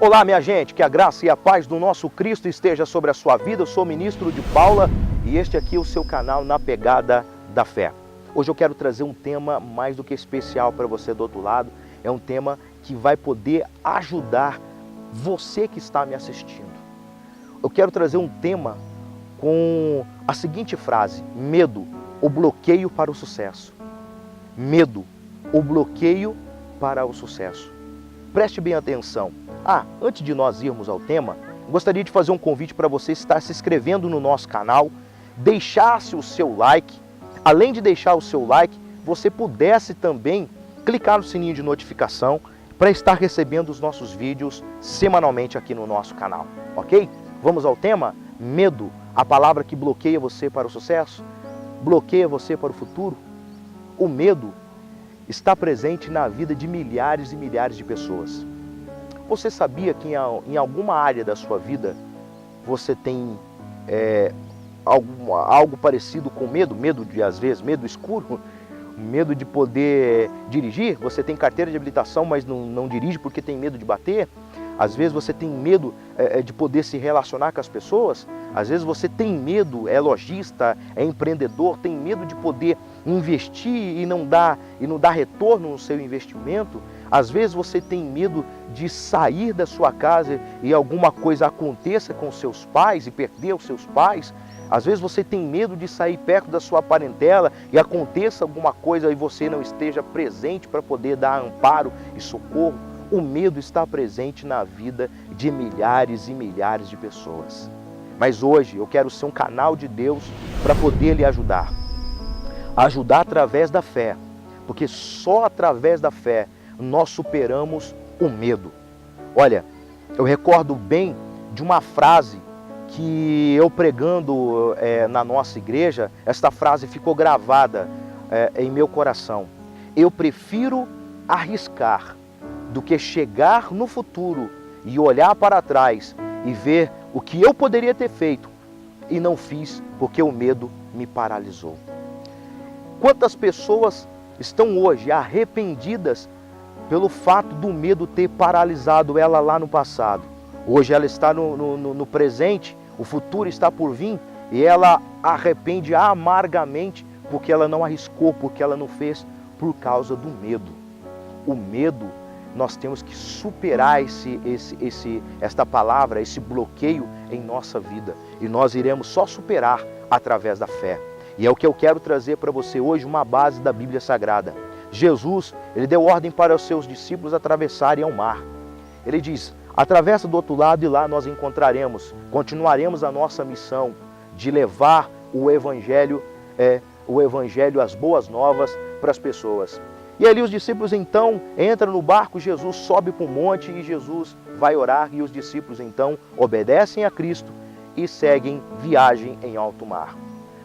Olá, minha gente, que a graça e a paz do nosso Cristo esteja sobre a sua vida. Eu sou o ministro de Paula e este aqui é o seu canal Na Pegada da Fé. Hoje eu quero trazer um tema mais do que especial para você do outro lado. É um tema que vai poder ajudar você que está me assistindo. Eu quero trazer um tema com a seguinte frase: medo, o bloqueio para o sucesso. Medo, o bloqueio para o sucesso. Preste bem atenção. Antes de nós irmos ao tema, gostaria de fazer um convite para você estar se inscrevendo no nosso canal, deixasse o seu like. Além de deixar o seu like, você pudesse também clicar no sininho de notificação para estar recebendo os nossos vídeos semanalmente aqui no nosso canal, ok? Vamos ao tema? Medo, a palavra que bloqueia você para o sucesso, bloqueia você para o futuro. O medo está presente na vida de milhares e milhares de pessoas. Você sabia que em alguma área da sua vida você tem algo parecido com medo? Medo de, às vezes, medo escuro, medo de poder dirigir? Você tem carteira de habilitação, mas não dirige porque tem medo de bater? Às vezes você tem medo de poder se relacionar com as pessoas? Às vezes você tem medo, é lojista, é empreendedor, tem medo de poder investir e não dar retorno no seu investimento? Às vezes você tem medo de sair da sua casa e alguma coisa aconteça com seus pais e perder os seus pais? Às vezes você tem medo de sair perto da sua parentela e aconteça alguma coisa e você não esteja presente para poder dar amparo e socorro? O medo está presente na vida de milhares e milhares de pessoas. Mas hoje eu quero ser um canal de Deus para poder lhe ajudar. Ajudar através da fé, porque só através da fé nós superamos o medo. Olha, eu recordo bem de uma frase que eu pregando na nossa igreja, esta frase ficou gravada em meu coração. Eu prefiro arriscar do que chegar no futuro e olhar para trás e ver o que eu poderia ter feito e não fiz porque o medo me paralisou. Quantas pessoas estão hoje arrependidas pelo fato do medo ter paralisado ela lá no passado? Hoje ela está no presente, o futuro está por vir e ela arrepende amargamente porque ela não arriscou, porque ela não fez por causa do medo. O medo, nós temos que superar esta palavra, esse bloqueio em nossa vida. E nós iremos só superar através da fé. E é o que eu quero trazer para você hoje, uma base da Bíblia Sagrada. Jesus, ele deu ordem para os seus discípulos atravessarem ao mar. Ele diz: atravessa do outro lado e lá nós continuaremos a nossa missão de levar o Evangelho, as boas novas para as pessoas. E ali os discípulos então entram no barco, Jesus sobe para o monte e Jesus vai orar e os discípulos então obedecem a Cristo e seguem viagem em alto mar.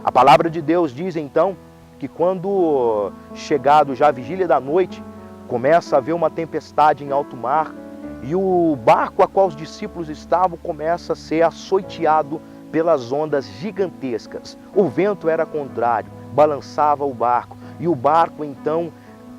A palavra de Deus diz então que quando chegado já a vigília da noite, começa a haver uma tempestade em alto mar e o barco a qual os discípulos estavam começa a ser açoiteado pelas ondas gigantescas. O vento era contrário, balançava o barco e o barco então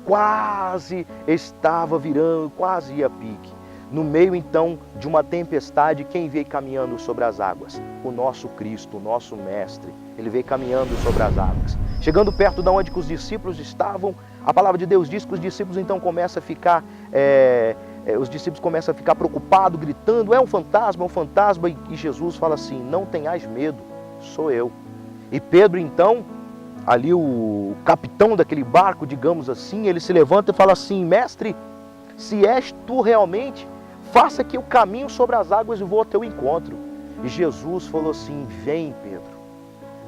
quase estava virando, quase ia a pique. No meio então de uma tempestade, quem veio caminhando sobre as águas? O nosso Cristo, o nosso Mestre. Ele veio caminhando sobre as águas. Chegando perto de onde que os discípulos estavam, a palavra de Deus diz que os discípulos então começam a ficar preocupados, gritando: é um fantasma, e Jesus fala assim: não tenhais medo, sou eu. E Pedro então, ali o capitão daquele barco, digamos assim, ele se levanta e fala assim: mestre, se és tu realmente, faça que eu caminho sobre as águas e vou ao teu encontro. E Jesus falou assim: vem, Pedro,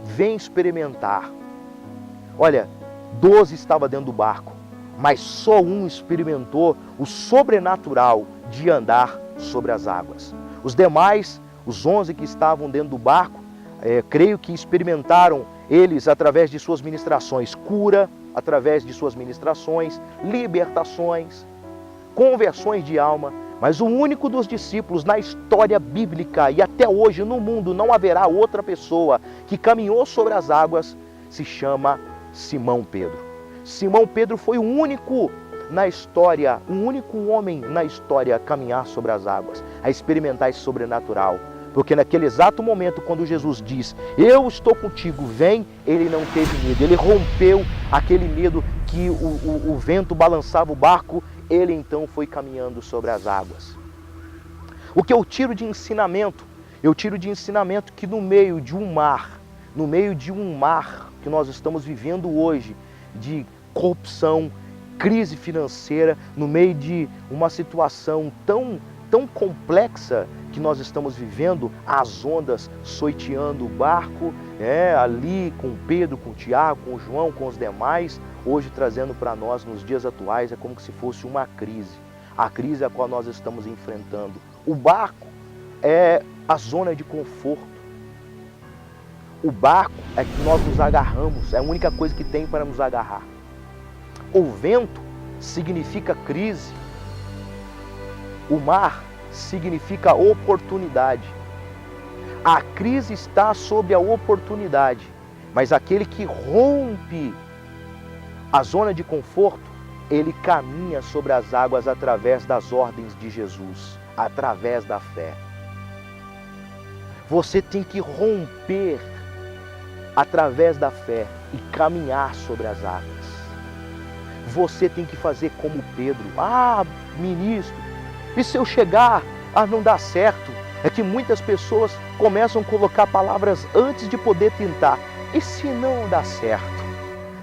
vem experimentar. Olha, 12 estavam dentro do barco, mas só um experimentou o sobrenatural de andar sobre as águas. Os demais, os 11 que estavam dentro do barco, creio que experimentaram eles através de suas ministrações, cura, através de suas ministrações, libertações, conversões de alma. Mas o único dos discípulos na história bíblica e até hoje no mundo não haverá outra pessoa que caminhou sobre as águas, se chama Simão Pedro. Simão Pedro foi o único na história, um único homem na história a caminhar sobre as águas, a experimentar esse sobrenatural. Porque naquele exato momento, quando Jesus diz, eu estou contigo, vem, ele não teve medo. Ele rompeu aquele medo que o vento balançava o barco, ele então foi caminhando sobre as águas. O que eu tiro de ensinamento? Eu tiro de ensinamento que no meio de um mar que nós estamos vivendo hoje, de corrupção, crise financeira, no meio de uma situação tão complexa que nós estamos vivendo, as ondas soiteando o barco, ali com Pedro, com Tiago, com João, com os demais, hoje trazendo para nós, nos dias atuais, é como se fosse uma crise. A crise a qual nós estamos enfrentando. O barco é a zona de conforto. O barco é que nós nos agarramos, é a única coisa que tem para nos agarrar. O vento significa crise. O mar significa oportunidade. A crise está sobre a oportunidade, mas aquele que rompe a zona de conforto, ele caminha sobre as águas através das ordens de Jesus, através da fé. Você tem que romper através da fé e caminhar sobre as águas. Você tem que fazer como Pedro. Ministro, e se eu chegar, não dá certo? É que muitas pessoas começam a colocar palavras antes de poder tentar. E se não dá certo?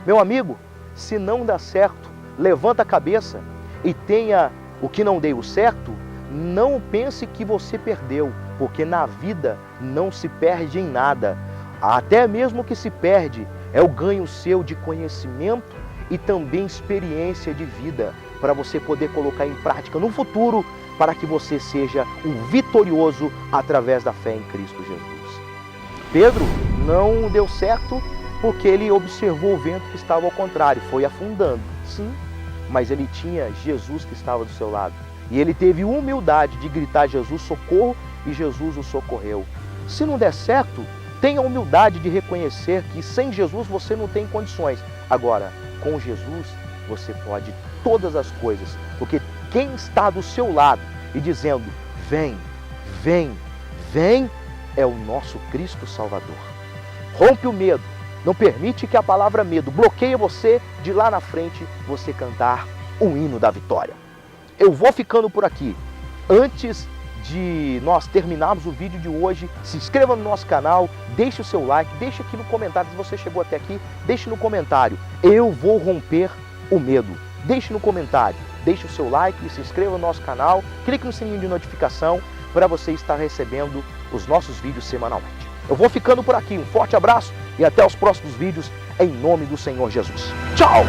Meu amigo, se não dá certo, levanta a cabeça e tenha o que não deu certo. Não pense que você perdeu, porque na vida não se perde em nada. Até mesmo o que se perde é o ganho seu de conhecimento e também experiência de vida, para você poder colocar em prática no futuro, para que você seja um vitorioso através da fé em Cristo Jesus. Pedro não deu certo porque ele observou o vento que estava ao contrário, foi afundando, sim, mas ele tinha Jesus que estava do seu lado. E ele teve humildade de gritar Jesus, socorro, e Jesus o socorreu. Se não der certo, tenha humildade de reconhecer que sem Jesus você não tem condições. Agora, com Jesus, você pode todas as coisas, porque quem está do seu lado e dizendo, vem, vem, vem, é o nosso Cristo Salvador. Rompe o medo, não permite que a palavra medo bloqueie você de lá na frente você cantar o hino da vitória. Eu vou ficando por aqui. Antes de nós terminarmos o vídeo de hoje, se inscreva no nosso canal, deixe o seu like, deixe aqui no comentário, se você chegou até aqui, deixe no comentário, eu vou romper o medo. Deixe no comentário, deixe o seu like, se inscreva no nosso canal, clique no sininho de notificação para você estar recebendo os nossos vídeos semanalmente. Eu vou ficando por aqui, um forte abraço e até os próximos vídeos, em nome do Senhor Jesus. Tchau!